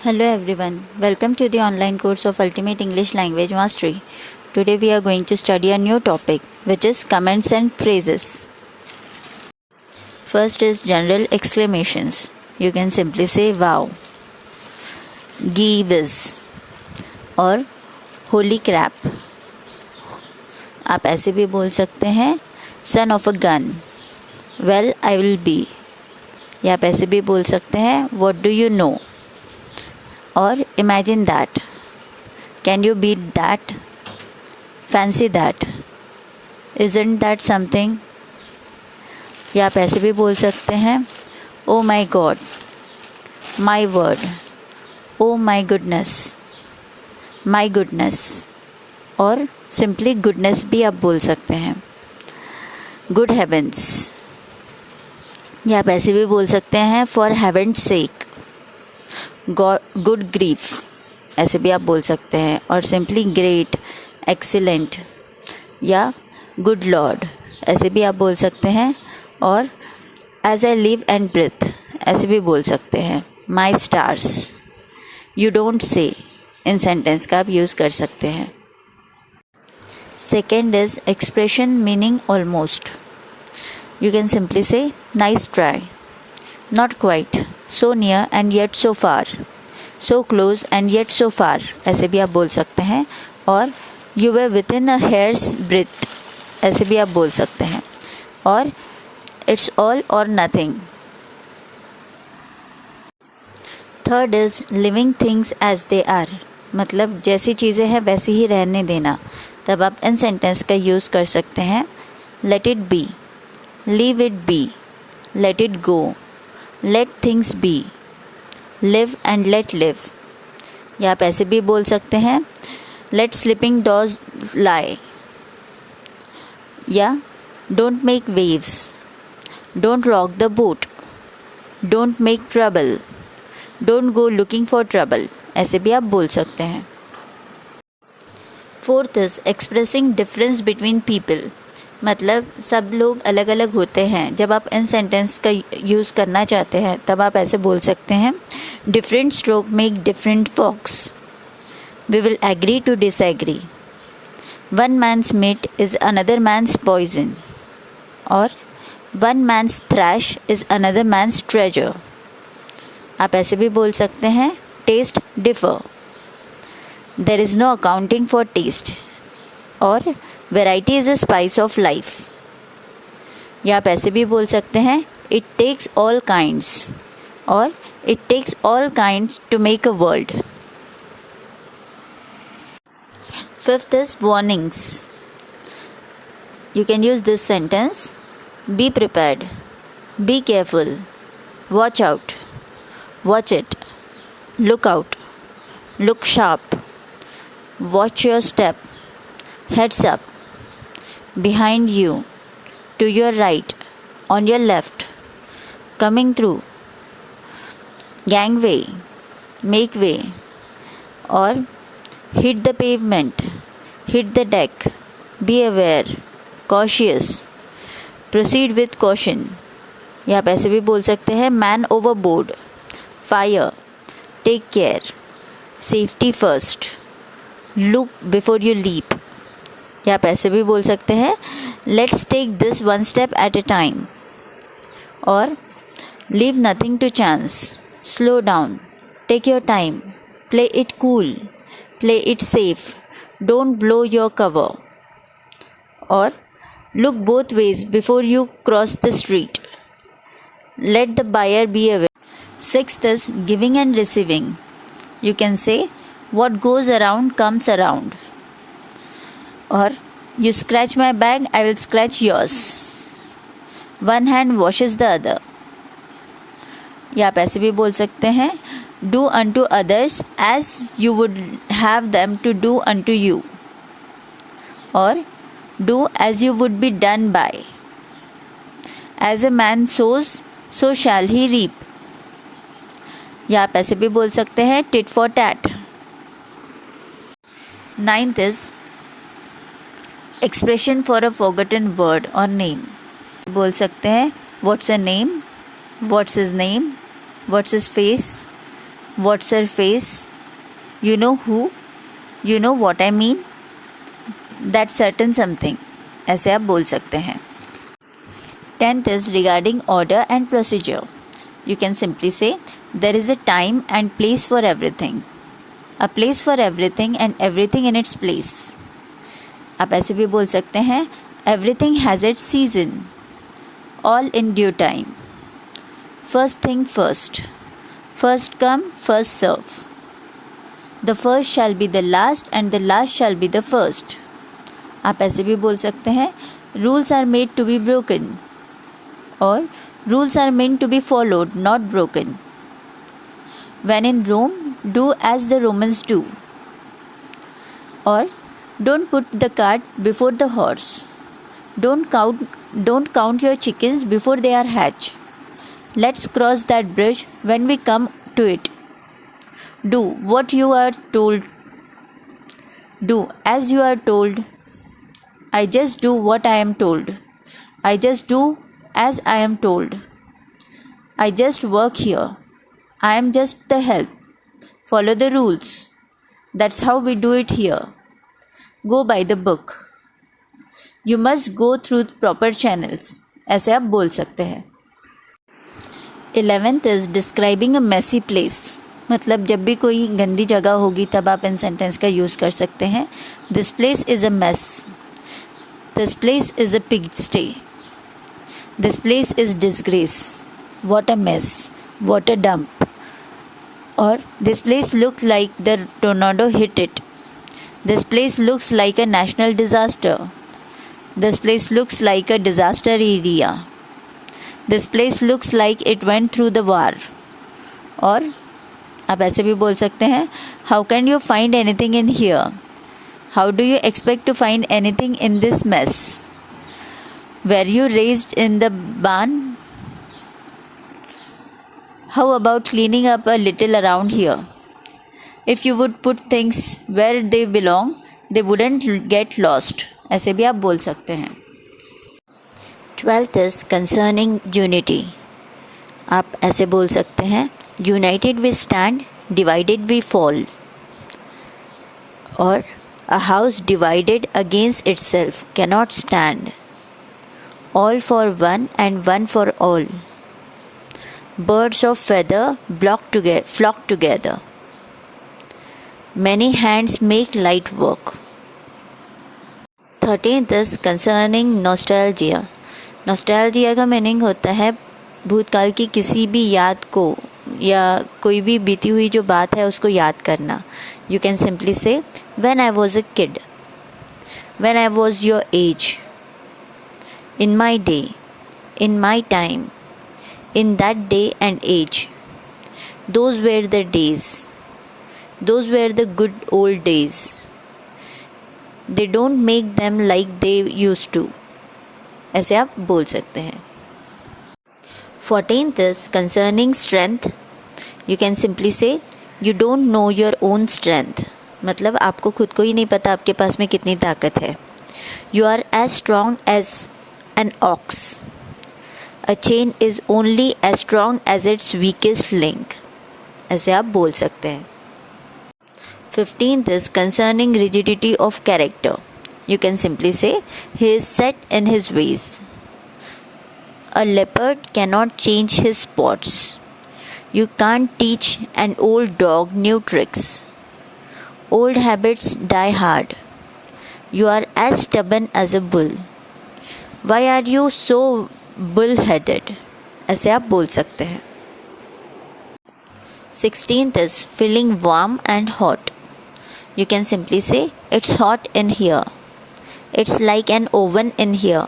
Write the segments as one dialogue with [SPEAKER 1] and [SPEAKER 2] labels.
[SPEAKER 1] Hello everyone, welcome to the online course of Ultimate English Language Mastery. Today we are going to study a new topic which is comments and phrases. First is general exclamations. You can simply say wow, gee whiz और holy crap. आप ऐसे भी बोल सकते हैं son of a gun, well I will be. या आप ऐसे भी बोल सकते हैं what do you know और imagine that, can you beat that, fancy that, isn't that something. या आप ऐसे भी बोल सकते हैं oh my god, my word, oh my goodness और simply goodness भी आप बोल सकते हैं good heavens. या आप ऐसे भी बोल सकते हैं for heaven's sake, good grief ऐसे भी आप बोल सकते हैं और सिंपली ग्रेट, एक्सीलेंट या गुड लॉर्ड ऐसे भी आप बोल सकते हैं और as I live and breathe ऐसे भी बोल सकते हैं माई stars, you don't say in sentence का आप यूज़ कर सकते हैं. Second is expression meaning almost. You can simply say nice try, not quite, so near and yet so far, so close and yet so far ऐसे भी आप बोल सकते हैं और you were within a hair's breadth ऐसे भी आप बोल सकते हैं और it's all or nothing. Third is living things as they are, मतलब जैसी चीज़ें हैं वैसी ही रहने देना. तब आप इन सेंटेंस का यूज़ कर सकते हैं let it be, leave it be, let it go, let things be, live and let live. या आप ऐसे भी बोल सकते हैं let sleeping dogs lie या don't make waves, don't rock the boat, don't make trouble, don't go looking for trouble ऐसे भी आप बोल सकते हैं. Fourth is expressing difference between people, मतलब सब लोग अलग अलग होते हैं. जब आप इन सेंटेंस का यूज़ करना चाहते हैं तब आप ऐसे बोल सकते हैं different stroke make different folks, we will agree to disagree, one man's meat is another man's poison और one man's trash is another man's treasure. आप ऐसे भी बोल सकते हैं taste differ, there is no accounting for taste और variety is a spice of life. या आप ऐसे भी बोल सकते हैं इट टेक्स ऑल काइंड्स और it takes all kinds to make a world. Fifth is warnings. You can use this sentence be prepared, be careful, watch out, watch it, look out, look sharp, watch your step, heads up, behind you, to your right, on your left, coming through, gangway, make way और hit the pavement, hit the deck, be aware, cautious, proceed with caution. या आप ऐसे भी बोल सकते हैं man overboard, fire, take care, safety first, look before you leap. या आप ऐसे भी बोल सकते हैं let's take this one step at a time और leave nothing to chance, slow down, take your time, play it cool, play it safe, don't blow your cover और look both ways before you cross the street, let the buyer be aware. Sixth is giving and receiving. You can say what goes around comes around और you scratch my bag, I will scratch yours, one hand washes the other. या आप ऐसे भी बोल सकते हैं do unto others as you would have them to do unto you और do as you would be done by, as a man sows so shall he reap. या आप ऐसे भी बोल सकते हैं tit for tat. Ninth is expression for a forgotten word और name. बोल सकते हैं what's a name, what's his name, what's his face, What's her face? You know who? You know what I mean? That certain something. ऐसे आप बोल सकते हैं. 10th is regarding order and procedure. You can simply say there is a time and place for everything. A place for everything and everything in its place. आप ऐसे भी बोल सकते हैं everything has its season. All in due time. First thing first. First come, first serve. The first shall be the last and the last shall be the first. आप ऐसे भी बोल सकते हैं rules are made to be broken और rules are meant to be followed, not broken. When in Rome, do as the Romans do. Or don't put the cart before the horse. Don't count your chickens before they are hatched. Let's cross that bridge when we come to it. Do what you are told. Do as you are told. I just do what I am told. I just do as I am told. I just work here. I am just the help. Follow the rules. That's how we do it here. Go by the book. You must go through proper channels. ऐसे आप बोल सकते हैं. 11th is describing a messy place. मतलब जब भी कोई गंदी जगह होगी तब आप इन सेंटेंस का यूज़ कर सकते हैं. This place is a mess. This place is a pigsty. This place is disgrace. What a mess. What a dump. Or this place looks like the tornado hit it. This place looks like a national disaster. This place looks like a disaster area. This place looks like it went through the war. और आप ऐसे भी बोल सकते हैं How can you find anything in here? How do you expect to find anything in this mess? Were you raised in the barn? How about cleaning up a little around here? If you would put things where they belong, they wouldn't get lost. ऐसे भी आप बोल सकते हैं. 12th is concerning unity. आप ऐसे बोल सकते हैं United we stand, divided we fall. Or a house divided against itself cannot stand. All for one and one for all. Birds of feather flock together. Many hands make light work. 13th is concerning nostalgia. Nostalgia का meaning होता है भूतकाल की किसी भी याद को या कोई भी बीती हुई जो बात है उसको याद करना. You can simply say when I was a kid, when I was your age, in my day, in my time, in that day and age. Those were the days. Those were the good old days. They don't make them like they used to. ऐसे आप बोल सकते हैं. 14th is concerning strength. You can simply say you don't know your own strength. मतलब आपको खुद को ही नहीं पता आपके पास में कितनी ताकत है. You are as strong as an ox. A chain is only as strong as its weakest link. ऐसे आप बोल सकते हैं. 15th is concerning rigidity of character. You can simply say he is set in his ways. A leopard cannot change his spots. You can't teach an old dog new tricks. Old habits die hard. You are as stubborn as a bull. Why are you so bull-headed? ऐसे आप बोल सकते हैं. 16th is feeling warm and hot. You can simply say it's hot in here. It's like an oven in here.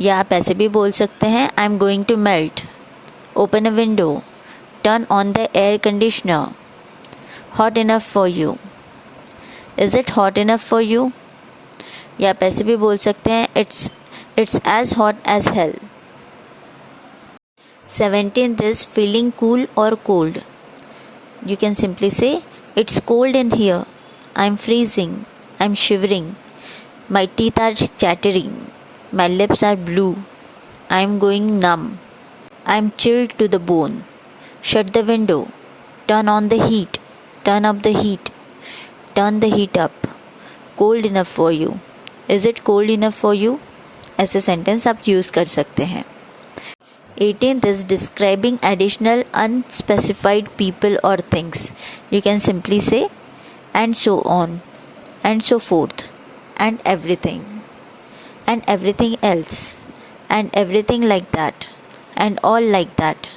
[SPEAKER 1] या आप ऐसे भी बोल सकते हैं I'm going to melt. Open a window. Turn on the air conditioner. Hot enough for you. Is it hot enough for you? या आप ऐसे भी बोल सकते हैं It's as hot as hell. 17th is feeling cool or cold. You can simply say it's cold in here. I'm freezing. I'm shivering. My teeth are chattering. My lips are blue. I'm going numb. I'm chilled to the bone. Shut the window. Turn on the heat. Turn up the heat. Turn the heat up. Cold enough for you. Is it cold enough for you? ऐसे sentence आप use कर सकते हैं. 18th is describing additional unspecified people or things. You can simply say and so on, and so forth, and everything else, and everything like that, and all like that,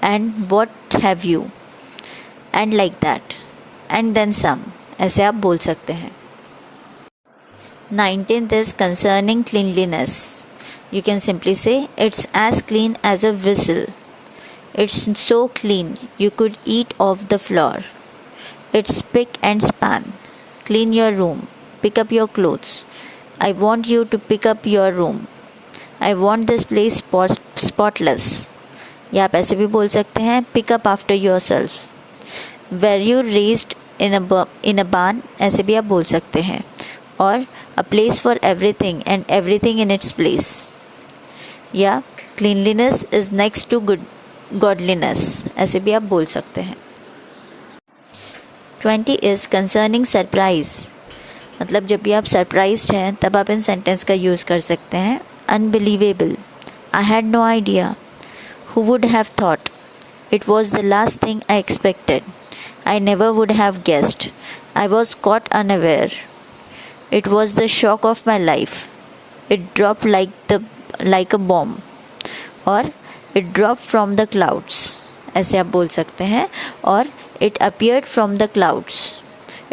[SPEAKER 1] and what have you, and like that, and then some. ऐसे आप बोल सकते हैं. 19th is concerning cleanliness. You can simply say it's as clean as a whistle. It's so clean you could eat off the floor. It's spick and span. Clean your room. Pick up your clothes. I want you to pick up your room. I want this place spotless. या आप ऐसे भी बोल सकते हैं pick up after yourself. Were you raised in a barn? ऐसे भी आप बोल सकते हैं. और a place for everything and everything in its place. या cleanliness is next to godliness. ऐसे भी आप बोल सकते हैं. 20 is concerning surprise. मतलब जब भी आप सरप्राइज्ड हैं तब आप इन सेंटेंस का यूज़ कर सकते हैं. Unbelievable. I had no idea. Who would have thought? It was the last thing I expected. I never would have guessed. I was caught unaware. It was the shock of my life. It dropped like a bomb. और it dropped from the clouds. ऐसे आप बोल सकते हैं. और it appeared from the clouds.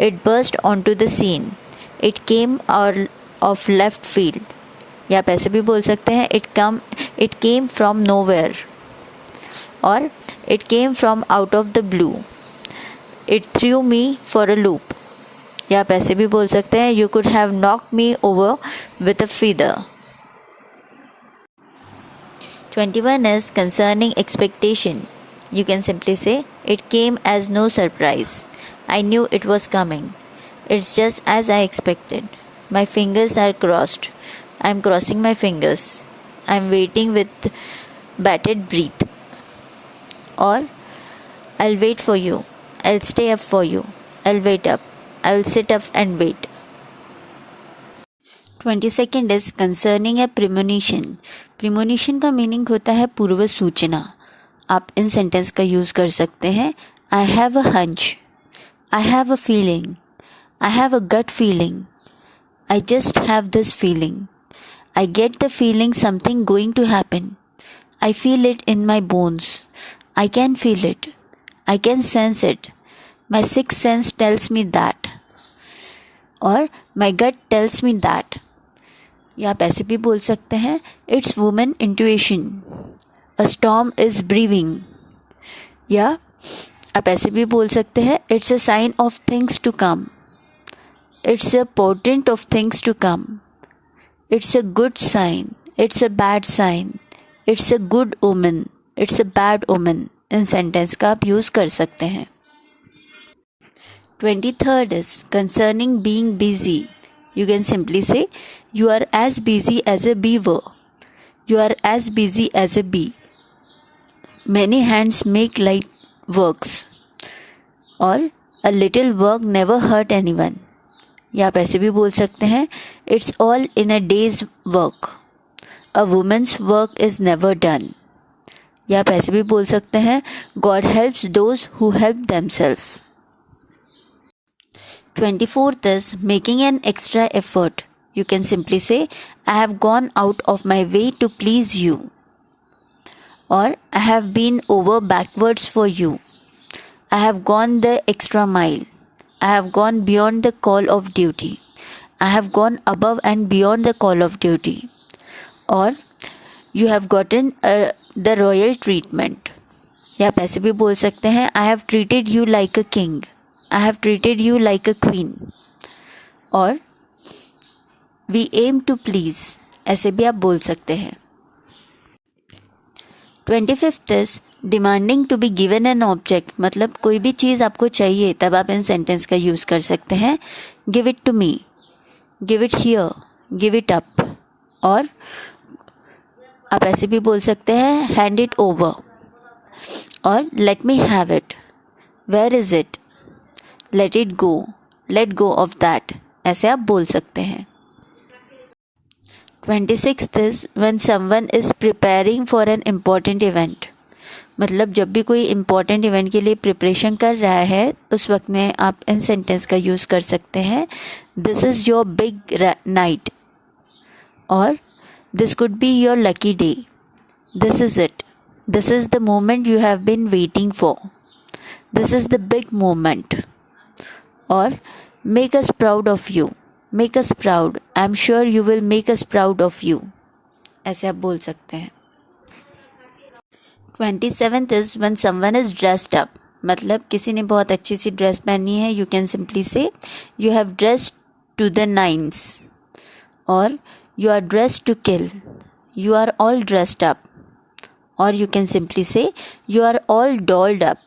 [SPEAKER 1] It burst onto the scene. It came out of left field. या आप ऐसे भी बोल सकते हैं it came from nowhere. और it came from out of the blue. It threw me for a loop. या आप ऐसे भी बोल सकते हैं you could have knocked me over with a feather. 21 is concerning expectation. You can simply say it came as no surprise. I knew it was coming. It's just as I expected. My fingers are crossed. I'm crossing my fingers. I'm waiting with bated breath. Or I'll wait for you. I'll stay up for you. I'll wait up. I will sit up and wait. 22nd is concerning a premonition. Premonition का meaning होता है पूर्व सूचना. आप इन sentence का use कर सकते हैं. I have a hunch. I have a feeling. I have a gut feeling. I just have this feeling. I get the feeling something going to happen. I feel it in my bones. I can feel it. I can sense it. My sixth sense tells me that. और my gut tells me that. या आप ऐसे भी बोल सकते हैं it's woman intuition. A storm is brewing. या आप ऐसे भी बोल सकते हैं it's a sign of things to come. It's a portent of things to come. It's a good sign. It's a bad sign. It's a good omen. It's a bad omen. In sentence का आप use कर सकते हैं. 23rd is concerning being busy. You can simply say you are as busy as a beaver. You are as busy as a bee. Many hands make light works. Or a little work never hurt anyone. या आप ऐसे भी बोल सकते हैं it's all in a day's work. A woman's work is never done. या आप ऐसे भी बोल सकते हैं God helps those who help themselves. 24th is making an extra effort. You can simply say I have gone out of my way to please you. Or I have been over backwards for you. I have gone the extra mile. I have gone beyond the call of duty. I have gone above and beyond the call of duty. Or you have gotten the royal treatment. या आप ऐसे भी बोल सकते हैं I have treated you like a king. I have treated you like a queen. और we aim to please. ऐसे भी आप बोल सकते हैं. 25th is demanding to be given an object. मतलब कोई भी चीज़ आपको चाहिए तब आप इन सेंटेंस का यूज़ कर सकते हैं. Give it to me. Give it here. Give it up. और आप ऐसे भी बोल सकते हैं hand it over. और let me have it. Where is it, let it go, let go of that, ऐसे आप बोल सकते हैं. 26th is when someone is preparing for an important event. मतलब जब भी कोई इम्पॉर्टेंट इवेंट के लिए प्रिपरेशन कर रहा है उस वक्त में आप इन सेंटेंस का यूज़ कर सकते हैं. This is your big night, और this could be your lucky day. This is it, this is the moment you have been waiting for, this is the big moment. और make us proud of you, make us proud, I am sure you will make us proud of you, ऐसे आप बोल सकते हैं. 27th is when someone is dressed up. मतलब किसी ने बहुत अच्छी सी ड्रेस पहनी है. You can simply say you have dressed to the nines, और you are dressed to kill, you are all dressed up. और you can simply say you are all dolled up,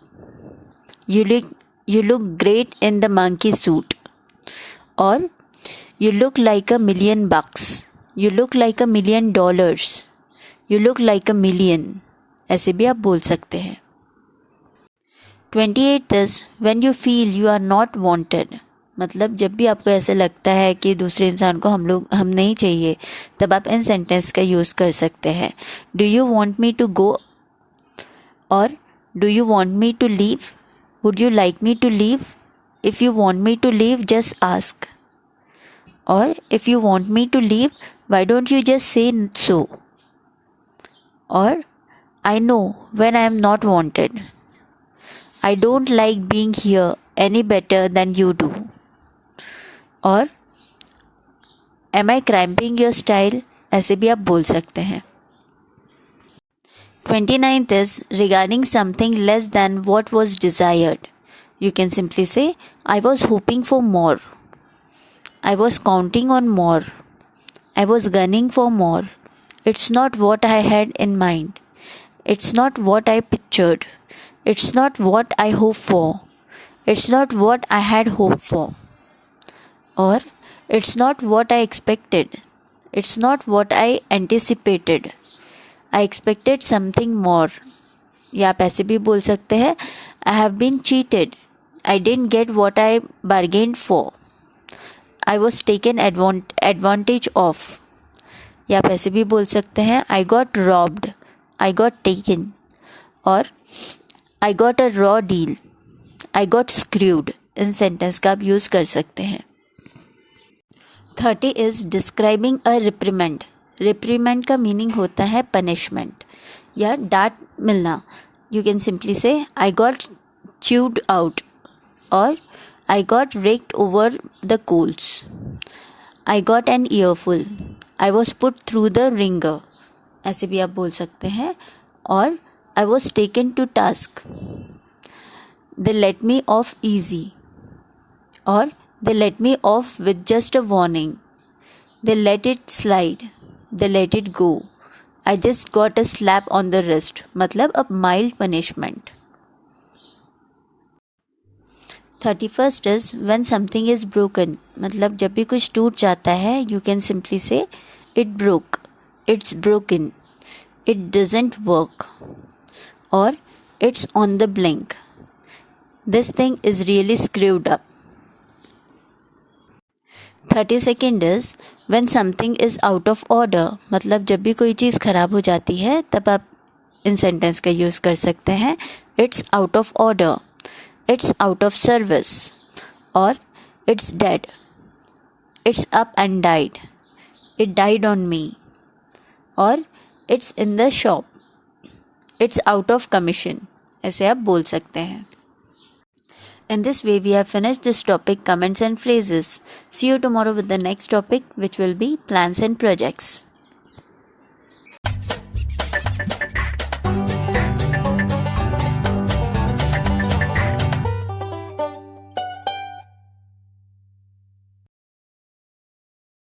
[SPEAKER 1] you look great in the monkey suit, or you look like $1 million, you look like $1 million, you look like $1 million, ऐसे भी आप बोल सकते हैं. 28th is when you feel you are not wanted. मतलब जब भी आपको ऐसा लगता है कि दूसरे इंसान को हम नहीं चाहिए, तब आप इन सेंटेंस का यूज़ कर सकते हैं. Do you want me to go, और do you want me to leave, would you like me to leave, if you want me to leave just ask, or if you want me to leave why don't you just say so, or I know when I am not wanted, I don't like being here any better than you do, or am I cramping your style, ऐसे भी आप बोल सकते हैं. 29th is regarding something less than what was desired. You can simply say, I was hoping for more, I was counting on more, I was gunning for more. It's not what I had in mind, it's not what I pictured, it's not what I hoped for, it's not what I had hoped for, or it's not what I expected, it's not what I anticipated, I expected something more. या आप ऐसे भी बोल सकते हैं, I have been cheated, I didn't get what I bargained for, I was taken advantage of. या आप ऐसे भी बोल सकते हैं, I got robbed, I got taken, और I got a raw deal, I got screwed. In sentence का आप यूज़ कर सकते हैं. 30 is describing a reprimand. रिप्रीमेंट का मीनिंग होता है पनिशमेंट या डांट मिलना. यू कैन सिंपली से आई गॉट च्यूड आउट, और I got raked over the coals, I got an earful, I was put through the wringer, ऐसे भी आप बोल सकते हैं. और I was taken to task, they let me off easy, और they let me off with just a warning, they let it slide, they let it go, I just got a slap on the wrist. मतलब अब mild punishment. 31st is when something is broken. मतलब जब भी कुछ टूट जाता है you can simply say it broke, it's broken, it doesn't work, or it's on the blink, this thing is really screwed up. 32nd is when something is out of order. मतलब जब भी कोई चीज़ ख़राब हो जाती है तब आप इन सेंटेंस का यूज़ कर सकते हैं. It's out of order, it's out of service, और it's dead, it's up and died, it died on me, और it's in the shop, it's out of commission, ऐसे आप बोल सकते हैं. In this way, we have finished this topic, comments and phrases. See you tomorrow with the next topic, which will be plans and projects.